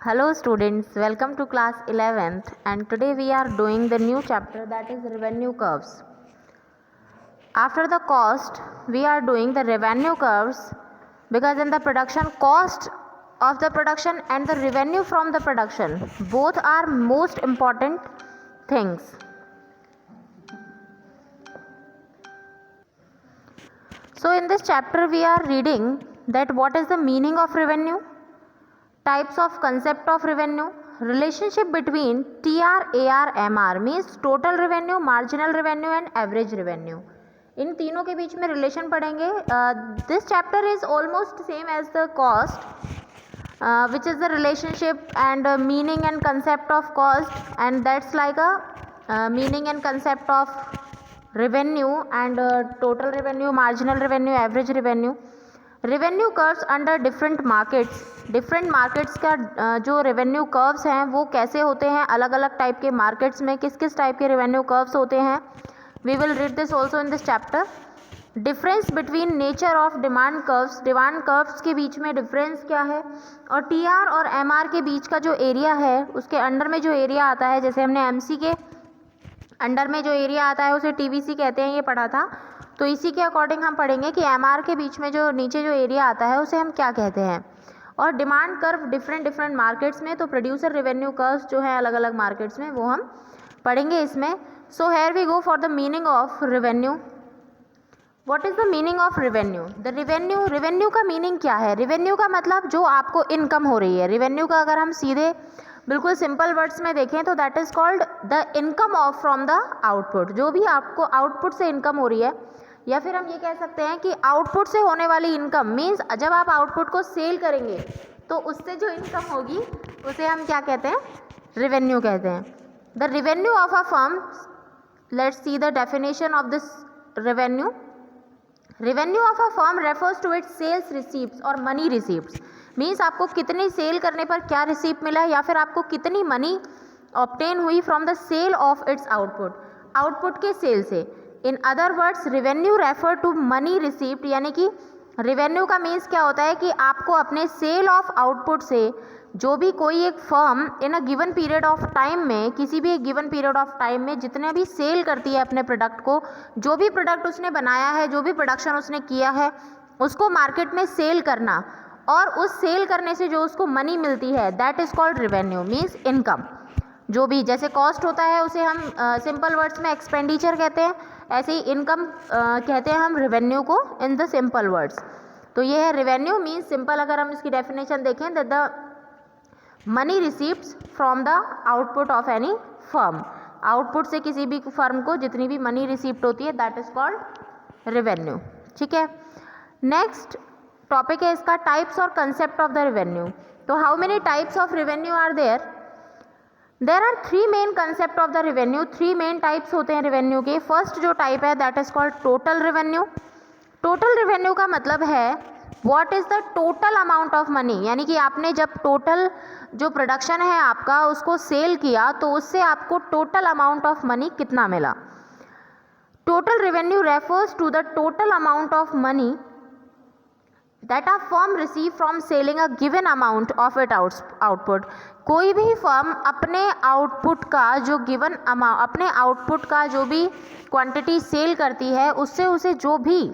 Hello students, welcome to class 11th and today we are doing the new chapter that is revenue curves. After the cost, we are doing the revenue curves because in the production cost of the production and the revenue from the production both are most important things. So in this chapter we are reading that what is the meaning of revenue, types of concept of revenue, relationship between TR, AR, MR means total revenue, marginal revenue and average revenue. इन तीनों के बीच में relation पढ़ेंगे. This chapter is almost same as the cost which is the relationship and meaning and concept of cost, and that's like a meaning and concept of revenue and total revenue, marginal revenue, average revenue. Revenue curves under different markets का जो revenue curves हैं वो कैसे होते हैं अलग अलग type के मार्केट्स में, किस किस टाइप के रेवेन्यू कर्व्स होते हैं. We will read this also in this chapter. Difference between nature of demand curves के बीच में डिफरेंस क्या है, और टीआर और एमआर के बीच का जो एरिया है उसके अंडर में जो एरिया आता है, जैसे हमने एमसी के अंडर में जो एरिया आता है उसे टीवीसी कहते हैं, ये पढ़ा था. तो इसी के अकॉर्डिंग हम पढ़ेंगे कि एमआर के बीच में जो नीचे जो एरिया आता है उसे हम क्या कहते हैं. और डिमांड कर्व डिफरेंट मार्केट्स में, तो प्रोड्यूसर रेवेन्यू कर्व्स जो है अलग अलग मार्केट्स में वो हम पढ़ेंगे इसमें. So here we go for the meaning of revenue. What is the meaning of revenue? The revenue का मीनिंग क्या है? रेवेन्यू का मतलब जो आपको इनकम हो रही है. रेवेन्यू का अगर हम सीधे बिल्कुल सिंपल वर्ड्स में देखें तो that is called the income of from the output. जो भी आपको आउटपुट से इनकम हो रही है, या फिर हम ये कह सकते हैं कि आउटपुट से होने वाली इनकम मीन्स जब आप आउटपुट को सेल करेंगे तो उससे जो इनकम होगी उसे हम क्या कहते हैं? रेवेन्यू कहते हैं. The revenue of a firm, let's see the definition of this revenue. Revenue of a firm refers to its sales receipts और मनी रिसीप्ट्स. मीन्स आपको कितनी सेल करने पर क्या रिसीप्ट मिला, या फिर आपको कितनी मनी ऑब्टेन हुई from the sale of its output के सेल से. In other words revenue refer to money receipt, यानी कि रेवेन्यू का मीन्स क्या होता है कि आपको अपने सेल ऑफ आउटपुट से जो भी कोई एक firm in a given period of time में, किसी भी एक गिवन पीरियड ऑफ टाइम में जितने भी सेल करती है अपने प्रोडक्ट को, जो भी प्रोडक्ट उसने बनाया है, जो भी प्रोडक्शन उसने किया है उसको मार्केट में सेल करना, और उस सेल करने से जो उसको मनी मिलती है that is called revenue means income. जो भी जैसे कॉस्ट होता है उसे हम सिंपल वर्ड्स में एक्सपेंडिचर कहते हैं, ऐसे ही इनकम कहते हैं हम रेवेन्यू को इन द सिंपल वर्ड्स. तो ये है रेवेन्यू मीन्स सिंपल. अगर हम इसकी डेफिनेशन देखें that the money receipts from the output of any firm. Output से किसी भी फर्म को जितनी भी मनी रिसीप्ट होती है दैट इज कॉल्ड रेवेन्यू. ठीक है. नेक्स्ट टॉपिक है इसका टाइप्स और कंसेप्ट ऑफ द रेवेन्यू. तो how many types of revenue are there? There are three main concept of the revenue. Three main types होते हैं रेवेन्यू के. फर्स्ट जो टाइप है that is called total revenue. Total revenue का मतलब है what is the total amount of money, यानी कि आपने जब टोटल जो प्रोडक्शन है आपका उसको सेल किया तो उससे आपको टोटल अमाउंट ऑफ मनी कितना मिला. Total revenue refers to the total amount of money that a firm receive from selling a given amount of it output. कोई भी फर्म अपने आउटपुट का जो गिवन अमाउंट, अपने आउटपुट का जो भी क्वांटिटी सेल करती है उससे उसे जो भी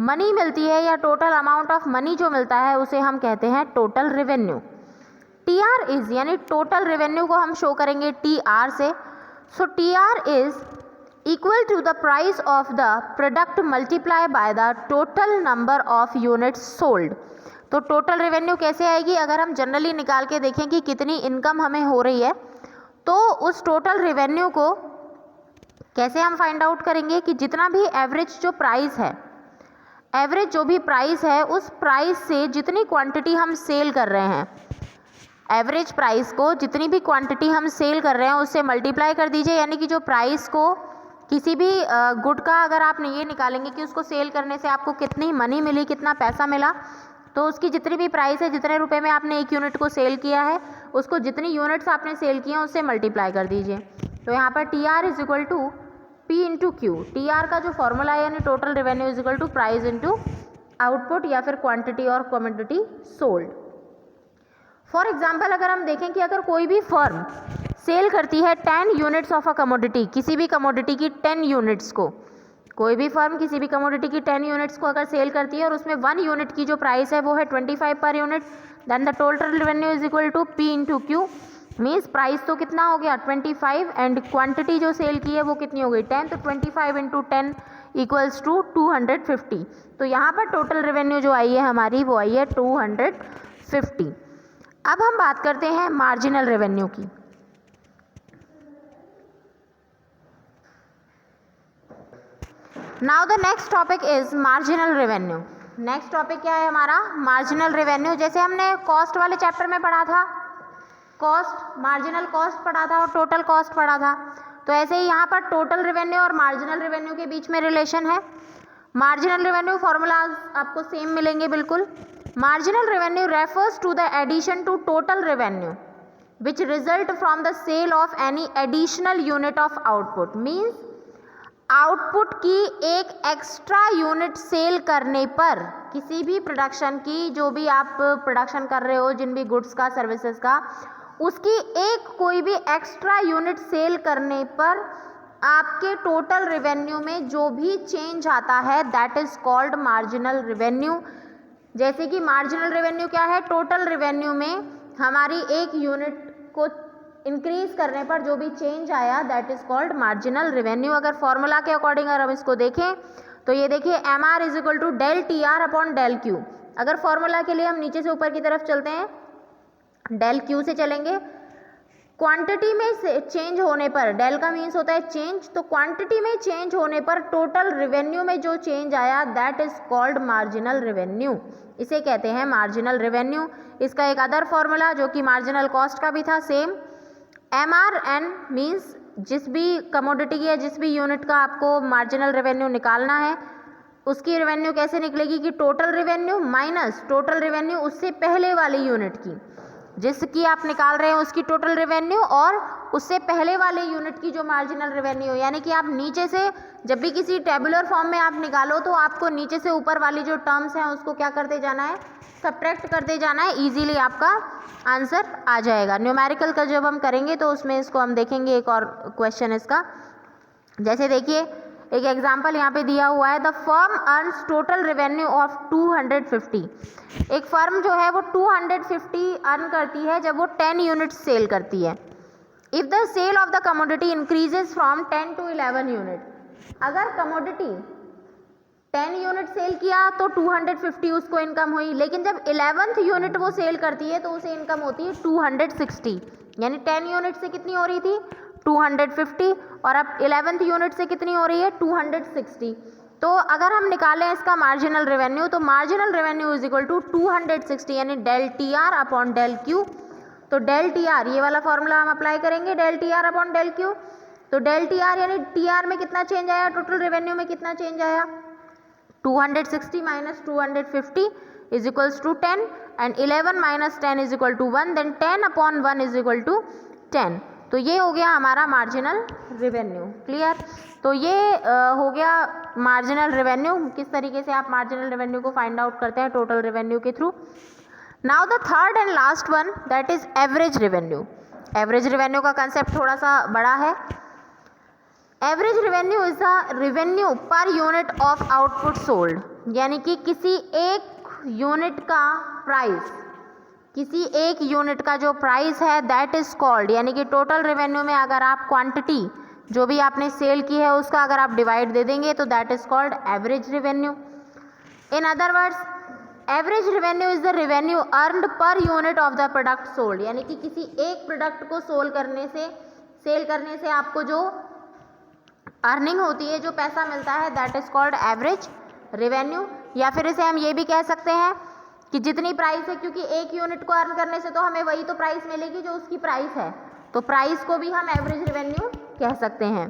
मनी मिलती है या टोटल अमाउंट ऑफ मनी जो मिलता है उसे हम कहते हैं टोटल रेवेन्यू. टीआर इज, यानी टोटल रेवेन्यू को हम शो करेंगे टीआर से. So TR is equal to the price of the product multiply by the total number of units sold. तो टोटल रेवेन्यू कैसे आएगी? अगर हम जनरली निकाल के देखें कि कितनी इनकम हमें हो रही है तो उस टोटल रेवेन्यू को कैसे हम फाइंड आउट करेंगे कि जितना भी एवरेज जो प्राइस है, एवरेज जो भी प्राइस है उस प्राइस से जितनी क्वांटिटी हम सेल कर रहे हैं, एवरेज प्राइस को जितनी भी क्वांटिटी हम सेल कर रहे हैं उससे मल्टीप्लाई कर दीजिए. यानी कि जो प्राइस को किसी भी गुड का अगर आपने ये निकालेंगे कि उसको सेल करने से आपको कितनी मनी मिली, कितना पैसा मिला, तो उसकी जितनी भी प्राइस है, जितने रुपए में आपने एक यूनिट को सेल किया है, उसको जितनी यूनिट्स आपने सेल किए हैं उससे मल्टीप्लाई कर दीजिए. तो यहाँ पर T R is equal to P into Q. T R का जो फॉर्मूला है यानी total revenue is equal to price into output या फिर क्वांटिटी और कमोडिटी सोल्ड. फॉर एग्जाम्पल अगर हम देखें कि अगर कोई भी फर्म सेल करती है 10 यूनिट्स ऑफ अ कमोडिटी, किसी भी कमोडिटी की 10 यूनिट्स को, कोई भी फर्म किसी भी कमोडिटी की 10 यूनिट्स को अगर सेल करती है और उसमें 1 यूनिट की जो प्राइस है वो है 25 per unit, then the total revenue is equal to P into Q. Means price तो कितना हो गया 25 एंड क्वांटिटी जो सेल की है वो कितनी हो गई 10, तो 25 इंटू 10 इक्वल्स टू 250। तो यहाँ पर टोटल रेवेन्यू जो आई है हमारी वो आई है 250। अब हम बात करते हैं मार्जिनल रेवेन्यू की। Now the next topic is marginal revenue. Next topic क्या है हमारा, मार्जिनल रेवेन्यू। जैसे हमने कॉस्ट वाले चैप्टर में पढ़ा था, कॉस्ट, मार्जिनल कॉस्ट पढ़ा था और टोटल कॉस्ट पढ़ा था, तो ऐसे ही यहाँ पर टोटल रेवेन्यू और मार्जिनल रेवेन्यू के बीच में रिलेशन है। मार्जिनल रेवेन्यू फॉर्मूलाज आपको सेम मिलेंगे बिल्कुल। Marginal revenue refers to the addition to total revenue which result from the sale of any additional unit of output. Means output की एक एक्स्ट्रा यूनिट सेल करने पर, किसी भी प्रोडक्शन की, जो भी आप प्रोडक्शन कर रहे हो, जिन भी गुड्स का, सर्विसेज का, उसकी एक कोई भी एक्स्ट्रा यूनिट सेल करने पर आपके टोटल रेवेन्यू में जो भी चेंज आता है that is called marginal revenue. जैसे कि मार्जिनल रेवेन्यू क्या है, टोटल रेवेन्यू में हमारी एक यूनिट को इंक्रीज करने पर जो भी चेंज आया that is called marginal revenue. अगर फॉर्मूला के अकॉर्डिंग अगर हम इसको देखें तो ये देखिए MR is equal to del TR upon del Q। अगर फॉर्मूला के लिए हम नीचे से ऊपर की तरफ चलते हैं, डेल Q से चलेंगे, क्वांटिटी में से चेंज होने पर, डेल का मीन्स होता है चेंज, तो क्वांटिटी में चेंज होने पर टोटल रेवेन्यू में जो चेंज आया that is called marginal revenue. इसे कहते हैं मार्जिनल रेवेन्यू। इसका एक अदर फॉर्मूला जो कि मार्जिनल कॉस्ट का भी था सेम, MRN मीन्स जिस भी कमोडिटी की या जिस भी यूनिट का आपको मार्जिनल रेवेन्यू निकालना है उसकी रेवेन्यू कैसे निकलेगी कि total revenue minus total revenue उससे पहले वाली यूनिट की, जिसकी आप निकाल रहे हैं उसकी टोटल रेवेन्यू और उससे पहले वाले यूनिट की जो मार्जिनल रेवेन्यू। यानी कि आप नीचे से जब भी किसी टेबुलर फॉर्म में आप निकालो तो आपको नीचे से ऊपर वाली जो टर्म्स हैं उसको क्या करते जाना है, सब्ट्रैक्ट करते जाना है, इजीली आपका आंसर आ जाएगा। न्यूमेरिकल का जब हम करेंगे तो उसमें इसको हम देखेंगे, एक और क्वेश्चन इसका। जैसे देखिए एक एग्जाम्पल यहाँ पे दिया हुआ है, the firm earns total revenue of 250। एक फर्म जो है वो 250 अर्न करती है जब वो 10 यूनिट्स सेल करती है। If the sale of the commodity increases from 10 to 11 unit, अगर कमोडिटी 10 यूनिट सेल किया तो 250 उसको इनकम हुई, लेकिन जब 11th यूनिट वो सेल करती है तो उसे इनकम होती है 260। यानी 10 यूनिट से कितनी हो रही थी 250 और अब 11th यूनिट से कितनी हो रही है 260। तो अगर हम निकालें इसका मार्जिनल रेवेन्यू तो marginal revenue is equal to 260 यानी del TR upon del Q। तो डेल TR ये वाला फॉर्मूला हम अप्लाई करेंगे, del TR upon del Q। तो डेल TR यानी TR में कितना चेंज आया, टोटल रेवेन्यू में कितना चेंज आया, 260 minus 250 is equals to 10 and 11 minus 10 is equal to 1, then 10 upon 1 is equal to 10। तो ये हो गया हमारा मार्जिनल रेवेन्यू। क्लियर। तो ये हो गया मार्जिनल रेवेन्यू। किस तरीके से आप मार्जिनल रेवेन्यू को फाइंड आउट करते हैं टोटल रेवेन्यू के through. Now the third and last one that is average revenue. Average revenue का कंसेप्ट थोड़ा सा बड़ा है। Average revenue is the revenue per unit of output sold, यानी कि किसी एक यूनिट का प्राइस, किसी एक यूनिट का जो प्राइस है दैट इज कॉल्ड, यानी कि टोटल रेवेन्यू में अगर आप क्वांटिटी जो भी आपने सेल की है उसका अगर आप डिवाइड दे देंगे तो that is called average revenue. In other words average revenue is the revenue earned per unit of the product sold, यानी कि किसी एक प्रोडक्ट को सेल करने से आपको जो अर्निंग होती है, जो पैसा मिलता है that is called average revenue. या फिर इसे हम ये भी कह सकते हैं कि जितनी प्राइस है, क्योंकि एक यूनिट को अर्न करने से तो हमें वही तो प्राइस मिलेगी जो उसकी प्राइस है, तो प्राइस को भी हम एवरेज रेवेन्यू कह सकते हैं।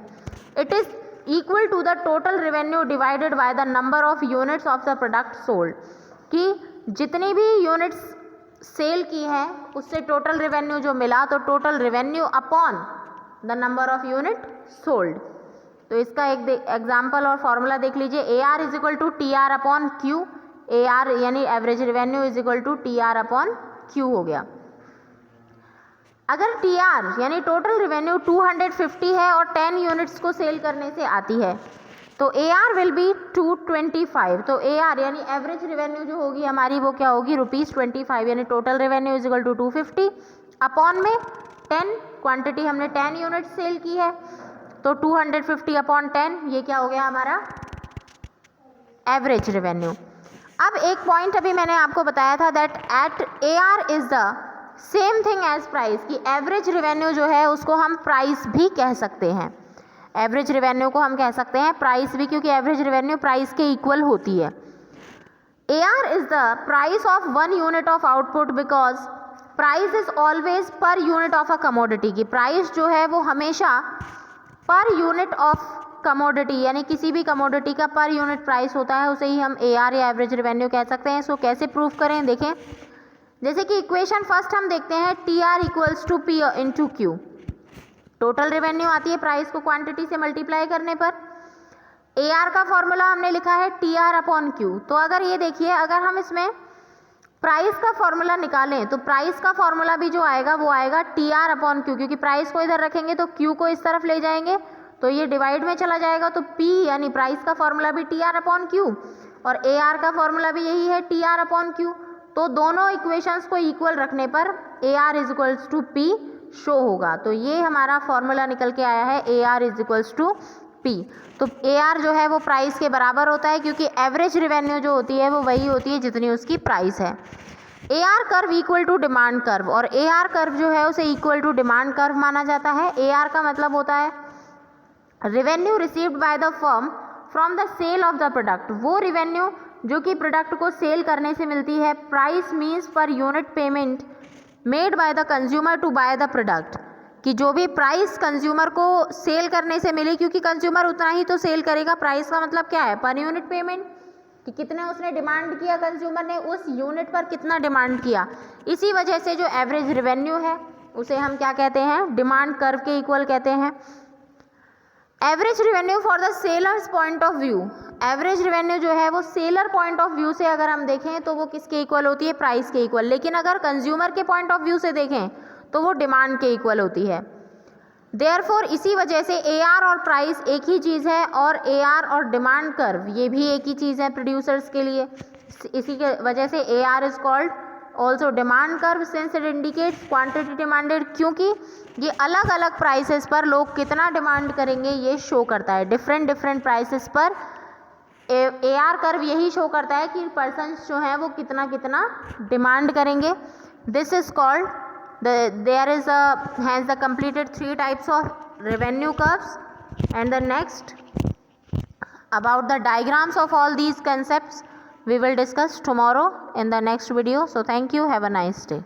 It is equal to the total revenue divided by the number of units of the product sold, कि जितनी भी यूनिट्स सेल की हैं उससे टोटल रेवेन्यू जो मिला तो total revenue upon the number of unit sold. तो इसका एक एग्जाम्पल और फॉर्मूला देख लीजिए, AR is equal to TR upon Q। AR यानी average revenue is equal to TR upon Q हो गया। अगर TR यानी टोटल रेवेन्यू 250 है और 10 यूनिट्स को सेल करने से आती है तो AR विल बी 225। तो AR यानी एवरेज रेवेन्यू जो होगी हमारी वो क्या होगी ₹25 यानी total revenue is equal to 250 upon में 10 क्वांटिटी हमने 10 यूनिट सेल की है तो 250 अपॉन 10 ये क्या हो गया हमारा एवरेज रेवेन्यू। अब एक पॉइंट अभी मैंने आपको बताया था that at AR is the same thing as price कि एवरेज रेवेन्यू जो है उसको हम प्राइस भी कह सकते हैं। एवरेज रेवेन्यू को हम कह सकते हैं प्राइस भी क्योंकि एवरेज रेवेन्यू प्राइस के इक्वल होती है। AR is the price of 1 unit of output because price is always per unit of a commodity की प्राइस जो है वो हमेशा पर यूनिट ऑफ कमोडिटी यानी किसी भी कमोडिटी का पर यूनिट प्राइस होता है उसे ही हम AR या एवरेज रेवेन्यू कह सकते हैं। सो कैसे प्रूव करें देखें, जैसे कि इक्वेशन फर्स्ट हम देखते हैं TR equals to P into Q। Total revenue आती है प्राइस को क्वांटिटी से मल्टीप्लाई करने पर। AR का फॉर्मूला हमने लिखा है TR अपॉन Q। तो अगर ये देखिए अगर हम इसमें प्राइस का फॉर्मूला निकालें तो प्राइस का फॉर्मूला भी जो आएगा वो आएगा TR अपॉन Q क्योंकि प्राइस को इधर रखेंगे तो Q को इस तरफ ले जाएंगे तो ये डिवाइड में चला जाएगा तो P यानी प्राइस का फॉर्मूला भी TR अपॉन Q और AR का फॉर्मूला भी यही है TR अपॉन Q। तो दोनों इक्वेशंस को इक्वल रखने पर AR is equals to P show होगा। तो ये हमारा फॉर्मूला निकल के आया है AR is equals to P। तो AR जो है वो प्राइस के बराबर होता है क्योंकि एवरेज रेवेन्यू जो होती है वो वही होती है जितनी उसकी प्राइस है। AR curve equal to demand curve और AR कर्व जो है उसे इक्वल टू डिमांड कर्व माना जाता है। AR का मतलब होता है revenue received by the firm from the sale of the product, वो रेवेन्यू जो कि प्रोडक्ट को सेल करने से मिलती है। Price means per unit payment made by the consumer to buy the product, कि जो भी प्राइस कंज्यूमर को सेल करने से मिले क्योंकि कंज्यूमर उतना ही तो सेल करेगा। प्राइस का मतलब क्या है पर यूनिट पेमेंट, कि कितने उसने डिमांड किया कंज्यूमर ने उस यूनिट पर कितना डिमांड किया। इसी वजह से जो एवरेज रेवेन्यू है उसे हम क्या कहते हैं डिमांड कर्व के इक्वल कहते हैं। Average revenue for the sellers point of view, average revenue जो है वो सेलर पॉइंट ऑफ व्यू से अगर हम देखें तो वो किसके इक्वल होती है प्राइस के इक्वल, लेकिन अगर कंज्यूमर के पॉइंट ऑफ व्यू से देखें तो वो डिमांड के इक्वल होती है। देयरफॉर इसी वजह से AR और प्राइस एक ही चीज़ है और AR और डिमांड कर्व ये भी एक ही चीज़ है प्रोड्यूसर्स के लिए। इसी के वजह से AR is called also demand curve since it indicates quantity demanded, क्योंकि ये अलग अलग प्राइसेस पर लोग कितना डिमांड करेंगे ये शो करता है। डिफरेंट प्राइसेस पर AR कर्व यही शो करता है कि पर्सन्स जो हैं वो कितना कितना डिमांड करेंगे। This is called there is hence the completed 3 types of revenue curves, and the next about the diagrams of all these concepts we will discuss tomorrow in the next video. So thank you, have a nice day.